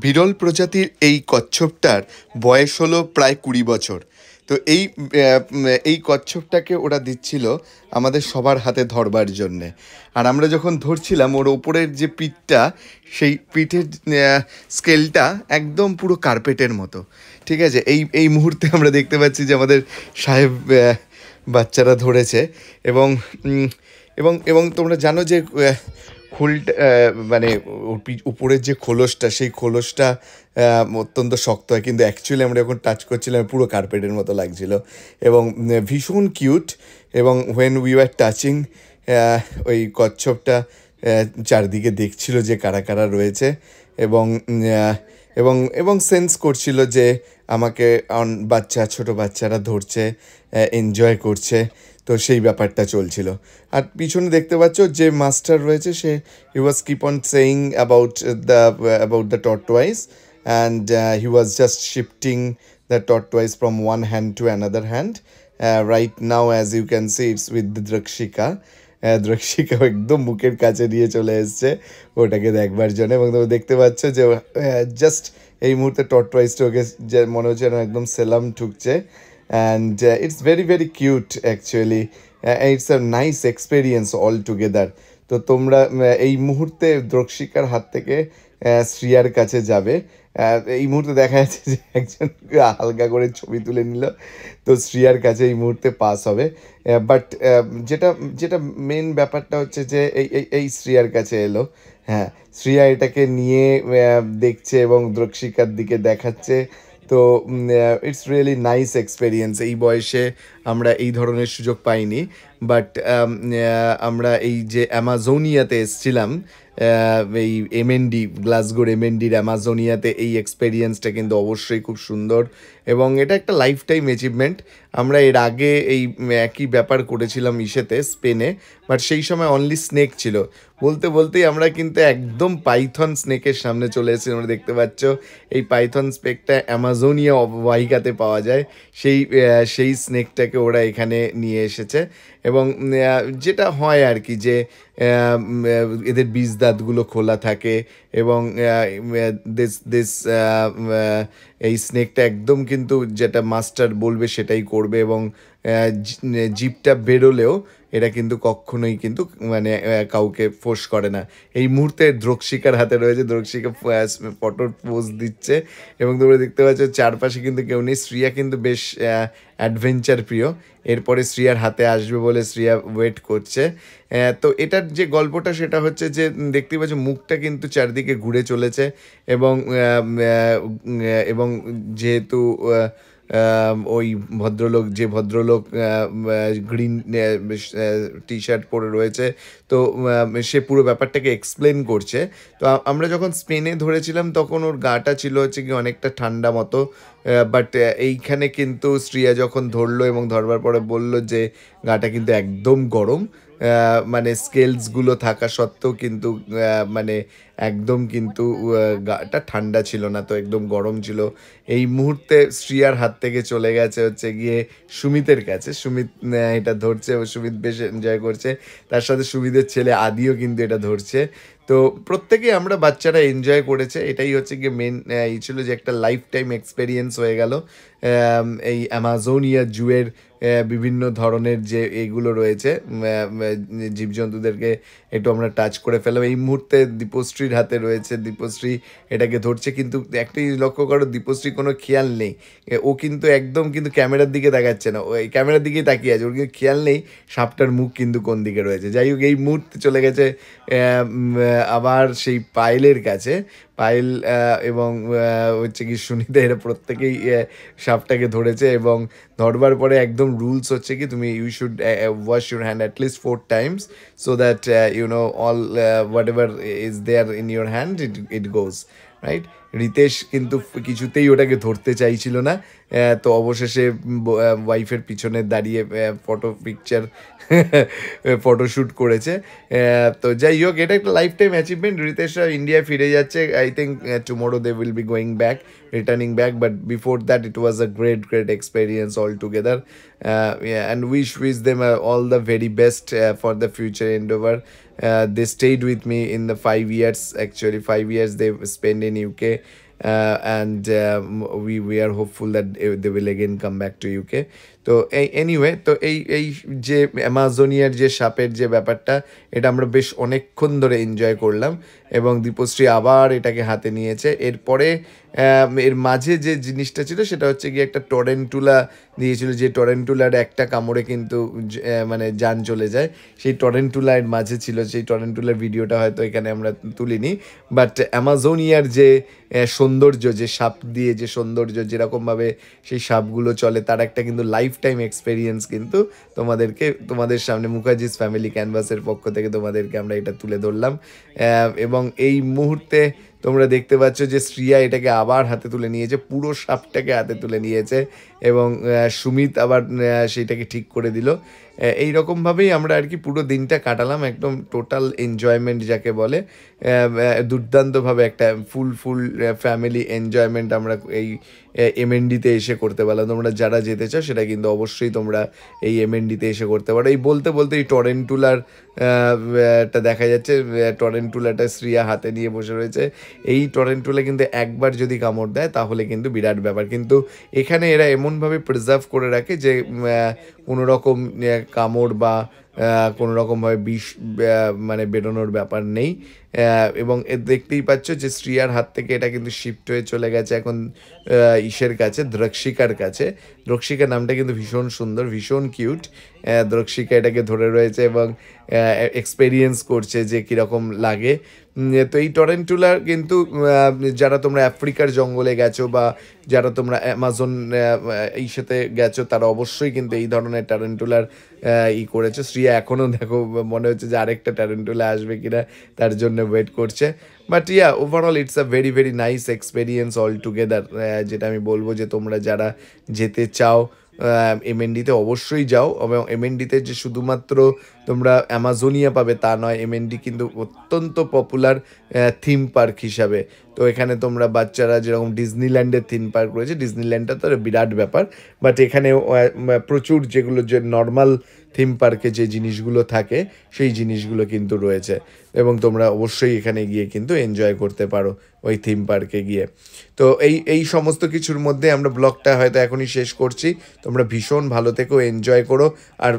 বিরল প্রজাতির এই কচ্ছপটার বয়স হলো প্রায় 20 বছর। তো এই কচ্ছপটাকে ওরা দিচ্ছিল আমাদের সবার হাতে ধরবার জন্যে। আর আমরা যখন ধরছিলাম ওর ওপরের যে পিঠটা, সেই পিঠের স্কেলটা একদম পুরো কার্পেটের মতো। ঠিক আছে, এই এই মুহূর্তে আমরা দেখতে পাচ্ছি যে আমাদের সাহেব বাচ্চারা ধরেছে। এবং উম, এবং এবং তোমরা জানো যে খোলটা মানে উপরের যে খোলসটা, সেই খোলসটা অত্যন্ত শক্ত হয়, কিন্তু অ্যাকচুয়ালি আমরা যখন টাচ করছিলাম পুরো কার্পেটের মতো লাগছিল। এবং ভীষণ কিউট। এবং হোয়েন উই আর টাচিং, ওই কচ্ছপটা চারদিকে দেখছিল যে কারা কারা রয়েছে। এবং এবং এবং সেন্স করছিল যে আমাকে ছোট বাচ্চারা ধরছে, এনজয় করছে। তো সেই ব্যাপারটা চলছিল। আর পিছনে দেখতে পাচ্ছ যে মাস্টার রয়েছে, সে he was keep on saying about the tortoise, and he was just shifting the tortoise from one hand to another hand. Right now as you can see it's with the দ্রক্ষিকা। দ্রক্ষিকা একদম মুখের কাছে নিয়ে চলে এসছে ওটাকে দেখবার জন্য। এবং তুমি দেখতে পাচ্ছ যে জাস্ট এই মুহূর্তে টর্টওয়াইজটা ওকে মনে হচ্ছে যেন একদম সেলাম ঠুকছে। And it's very very cute actually. It's a nice experience all together. তো তোমরা এই মুহূর্তে দ্রক্ষিকার হাত থেকে শ্রিয়ার কাছে যাবে। এই মুহূর্তে দেখা যাচ্ছে যে একজন হালকা করে ছবি তুলে নিল। তো শ্রিয়ার কাছে এই মুহূর্তে পাস হবে। বাট যেটা যেটা মেন ব্যাপারটা হচ্ছে যে এই শ্রিয়ার কাছে এলো। হ্যাঁ, শ্রিয়া এটাকে নিয়ে দেখছে এবং দ্রক্ষিকার দিকে দেখাচ্ছে। তো ইটস রিয়েলি নাইস এক্সপেরিয়েন্স। এই বয়সে আমরা এই ধরনের সুযোগ পাইনি। বাট আমরা এই যে অ্যামাজোনিয়াতে এসছিলাম, এই এমএনডি, গ্লাসগোর এমএনডির অ্যামাজোনিয়াতে, এই এক্সপেরিয়েন্সটা কিন্তু অবশ্যই খুব সুন্দর। এবং এটা একটা লাইফ টাইম অ্যাচিভমেন্ট। আমরা এর আগে এই একই ব্যাপার করেছিলাম ইসেতে, স্পেনে। বাট সেই সময় অনলি স্নেক ছিল। বলতে বলতেই আমরা কিন্তু একদম পাইথন স্নেকের সামনে চলে এসেছি। তোমরা দেখতে পাচ্ছ এই পাইথন স্নেকটা অ্যামাজোনিয়া অববাহিকাতে পাওয়া যায়। সেই স্নেকটাকে ওরা এখানে নিয়ে এসেছে। এবং যেটা হয় আর কি, যে এদের বীজ দাঁতগুলো খোলা থাকে। এবং দিস দিস এই স্নেকটা একদম কিন্তু যেটা মাস্টার বলবে সেটাই করবে। এবং জিভটা বেরোলেও এরা কিন্তু কখনোই কিন্তু মানে কাউকে ফোর্স করে না। এই মুহূর্তে দ্রক্ষিকার হাতে রয়েছে, দ্রক্ষিকা ফটোর পোজ দিচ্ছে। এবং তোমরা দেখতে পাচ্ছ চারপাশে কিন্তু কেউ নেই। শ্রিয়া কিন্তু বেশ অ্যাডভেঞ্চার প্রিয়। এরপরে শ্রিয়ার হাতে আসবে বলে শ্রিয়া ওয়েট করছে। তো এটার যে গল্পটা সেটা হচ্ছে যে দেখতে পাচ্ছ মুখটা কিন্তু চারদিকে ঘুরে চলেছে। এবং এবং যেহেতু ওই ভদ্রলোক গ্রিন টি শার্ট পরে রয়েছে, তো সে পুরো ব্যাপারটাকে এক্সপ্লেন করছে। তো আমরা যখন স্পেনে ধরেছিলাম তখন ওর গাটা ছিল হচ্ছে কি অনেকটা ঠান্ডা মতো। বাট এইখানে কিন্তু শ্রিয়া যখন ধরলো এবং ধরবার পরে বলল যে গাটা কিন্তু একদম গরম। মানে স্কেলসগুলো থাকা সত্ত্বেও কিন্তু মানে একদম কিন্তু গাটা ঠান্ডা ছিল না, তো একদম গরম ছিল। এই মুহূর্তে শ্রিয়ার হাত থেকে চলে গেছে হচ্ছে গিয়ে সুমিতের কাছে। সুমিত এটা ধরছে এবং সুমিত বেশ এনজয় করছে। তার সাথে সুমিতের ছেলে আদিও কিন্তু এটা ধরছে। তো প্রত্যেকেই আমরা বাচ্চারা এনজয় করেছে। এটাই হচ্ছে গিয়ে মেন ই ছিল যে একটা লাইফ টাইম এক্সপেরিয়েন্স হয়ে গেল। এই অ্যামাজোনিয়া জুয়ের বিভিন্ন ধরনের যে এইগুলো রয়েছে জীবজন্তুদেরকে একটু আমরা টাচ করে ফেললাম। এই মুহূর্তে দীপশ্রীর হাতে রয়েছে, দীপশ্রী এটাকে ধরছে। কিন্তু একটাই লক্ষ্য করো, দীপশ্রী কোনো খেয়াল নেই। ও কিন্তু একদম কিন্তু ক্যামেরার দিকে তাকাচ্ছে না, ওই ক্যামেরার দিকেই তাকিয়ে আছে। ওর কিন্তু খেয়াল নেই সাপটার মুখ কিন্তু কোন দিকে রয়েছে। যাই হোক, এই মুহূর্তে চলে গেছে আবার সেই পায়েলের কাছে। পায়েল এবং হচ্ছে কি সুনিতা, এরা প্রত্যেকেই সাপটাকে ধরেছে। এবং ধরবার পরে একদম রুলস হচ্ছে কি তুমি you should wash your hand at least 4 times, so that all whatever is there in your hand it goes right. Ritesh কিন্তু কিছুতেই ওটাকে ধরতে চাইছিল না। তো অবশেষে ওয়াইফের পিছনে দাঁড়িয়ে ফটোশ্যুট করেছে। তো যাই হোক, এটা একটা লাইফ টাইম অ্যাচিভমেন্ট। রিতেশরা ইন্ডিয়ায় ফিরে যাচ্ছে। I think tomorrow they will be going back, returning back. But before that it was a great experience all together. And wish them all the very best for the future endeavour. they stayed with me in the 5 years. Actually, 5 years they spent in UK. And we are hopeful that they will again come back to UK. তো anyway, তো এই যে অ্যামাজোনিয়ার যে সাপের যে ব্যাপারটা, এটা আমরা বেশ অনেকক্ষণ ধরে এনজয় করলাম এবং দীপশ্রী আবার এটাকে হাতে নিয়েছে। এরপরে এর মাঝে যে জিনিসটা ছিল সেটা হচ্ছে গিয়ে একটা টরেন্টুলা দিয়েছিল, যে টরেন্টুলার একটা কামড়ে কিন্তু মানে জান চলে যায়। সেই টরেন্টুলার মাঝে ছিল, সেই টরেন্টুলার ভিডিওটা হয়তো এখানে আমরা তুলিনি, বাট অ্যামাজোনিয়ার যে সৌন্দর্য, যে সাপ দিয়ে যে সৌন্দর্য, যেরকমভাবে সেই সাপগুলো চলে, তার একটা কিন্তু লাইফ টাইম এক্সপেরিয়েন্স কিন্তু তোমাদের সামনে মুখার্জিস ফ্যামিলি ক্যানভাসের পক্ষ থেকে তোমাদেরকে আমরা এটা তুলে ধরলাম। এবং এই মুহূর্তে তোমরা দেখতে পাচ্ছ যে শ্রিয়া এটাকে আবার হাতে তুলে নিয়েছে, পুরো সাপটাকে হাতে তুলে নিয়েছে এবং সুমিত আবার সেইটাকে ঠিক করে দিল। এইরকমভাবেই আমরা আর কি পুরো দিনটা কাটালাম, একদম টোটাল এনজয়মেন্ট যাকে বলে, দুর্দান্তভাবে একটা ফুল ফ্যামিলি এনজয়মেন্ট আমরা এই এমএনডিতে এসে করতে পারলাম। তোমরা যারা যেতে চাও সেটা কিন্তু অবশ্যই তোমরা এই এমএনডিতে এসে করতে পারো। এই বলতে এই টরেন্টুলার টা দেখা যাচ্ছে, টরেন্টুলাটা শ্রিয়া হাতে নিয়ে বসে রয়েছে। এই টরেন্টুলা কিন্তু একবার যদি কামড় দেয় তাহলে কিন্তু বিরাট ব্যাপার, কিন্তু এখানে এরা এমনভাবে প্রিজার্ভ করে রাখে যে কোনো রকম কামড় বা কোনো রকমভাবে বিষ মানে বেরোনোর ব্যাপার নেই। এবং দেখতেই পাচ্ছ যে শ্রিয়ার হাত থেকে এটা কিন্তু শিফট হয়ে চলে গেছে এখন ইসের কাছে, দ্রক্ষিকার কাছে। দ্রক্ষিকা নামটা কিন্তু ভীষণ সুন্দর, ভীষণ কিউট। দ্রক্ষিকা এটাকে ধরে রয়েছে এবং এক্সপেরিয়েন্স করছে যে কীরকম লাগে। তো এই টরেন্টুলার কিন্তু যারা তোমরা আফ্রিকার জঙ্গলে গেছো বা যারা তোমরা অ্যামাজন এই সাথে গেছো, তারা অবশ্যই কিন্তু এই ধরনের টরেন্টুলার করেছো। শ্রিয়া এখনও দেখো মনে হচ্ছে যে আরেকটা টরেন্টুলা আসবে কিনা তার জন্য ওয়েট করছে। But overall it's a very nice experience all together. যেটা আমি বলবো যে তোমরা যারা যেতে চাও এমএনডিতে অবশ্যই যাও। এবং এমএনডিতে যে শুধুমাত্র তোমরা অ্যামাজোনিয়া পাবে তা নয়, এমএনডি কিন্তু অত্যন্ত পপুলার থিম পার্ক হিসাবে। তো এখানে তোমরা বাচ্চারা যেরকম ডিজনিল্যান্ডের থিম পার্ক রয়েছে, ডিজনিল্যান্ডটা তো বিরাট ব্যাপার, বাট এখানেও প্রচুর যেগুলো যে নর্মাল থিম পার্কে যে জিনিসগুলো থাকে সেই জিনিসগুলো কিন্তু রয়েছে এবং তোমরা অবশ্যই এখানে গিয়ে কিন্তু এনজয় করতে পারো ওই থিম পার্কে গিয়ে। তো এই সমস্ত কিছুর মধ্যে আমরা ব্লগটা হয়তো এখনই শেষ করছি। তোমরা ভীষণ ভালো থেকো, এনজয় করো। আর